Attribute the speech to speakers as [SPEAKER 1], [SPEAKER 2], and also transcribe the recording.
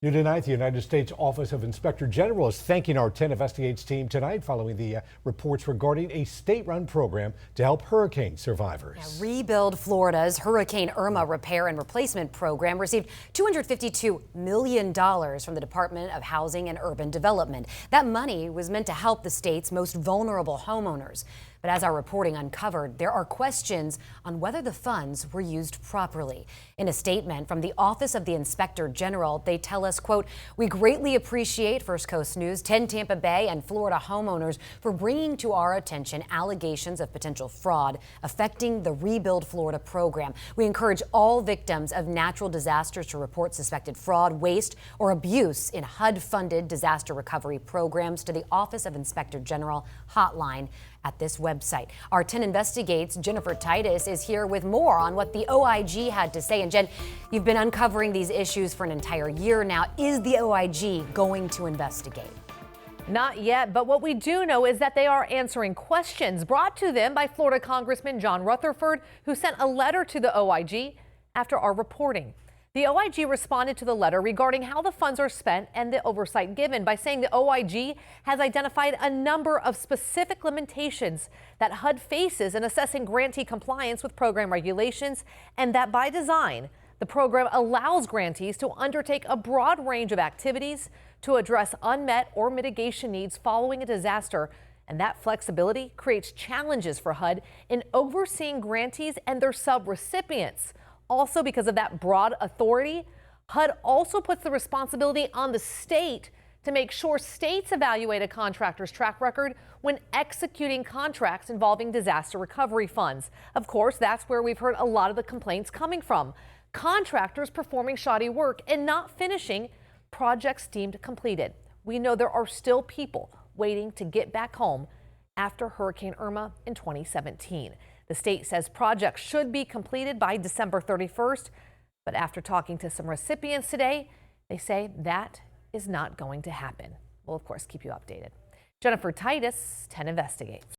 [SPEAKER 1] New tonight, the United States Office of Inspector General is thanking our 10 Investigates team tonight following the reports regarding a state-run program to help hurricane survivors.
[SPEAKER 2] Rebuild Florida's Hurricane Irma Repair and Replacement Program received $252 million from the Department of Housing and Urban Development. That money was meant to help the state's most vulnerable homeowners. But as our reporting uncovered, there are questions on whether the funds were used properly. In a statement from the Office of the Inspector General, they tell us, quote, "We greatly appreciate First Coast News, 10 Tampa Bay and Florida homeowners for bringing to our attention allegations of potential fraud affecting the Rebuild Florida program. We encourage all victims of natural disasters to report suspected fraud, waste, or abuse in HUD-funded disaster recovery programs to the Office of Inspector General hotline at this website." Our 10 Investigates Jennifer Titus is here with more on what the OIG had to say. And Jen, you've been uncovering these issues for an entire year now. Is the OIG going to investigate?
[SPEAKER 3] Not yet, but what we do know is that they are answering questions brought to them by Florida Congressman John Rutherford, who sent a letter to the OIG after our reporting. The OIG responded to the letter regarding how the funds are spent and the oversight given by saying the OIG has identified a number of specific limitations that HUD faces in assessing grantee compliance with program regulations, and that by design, the program allows grantees to undertake a broad range of activities to address unmet or mitigation needs following a disaster. And that flexibility creates challenges for HUD in overseeing grantees and their sub-recipients. Also, because of that broad authority, HUD also puts the responsibility on the state to make sure states evaluate a contractor's track record when executing contracts involving disaster recovery funds. Of course, that's where we've heard a lot of the complaints coming from. Contractors performing shoddy work and not finishing projects deemed completed. We know there are still people waiting to get back home after Hurricane Irma in 2017. The state says projects should be completed by December 31st, but after talking to some recipients today, they say that is not going to happen. We'll, of course, keep you updated. Jennifer Titus, 10 Investigates.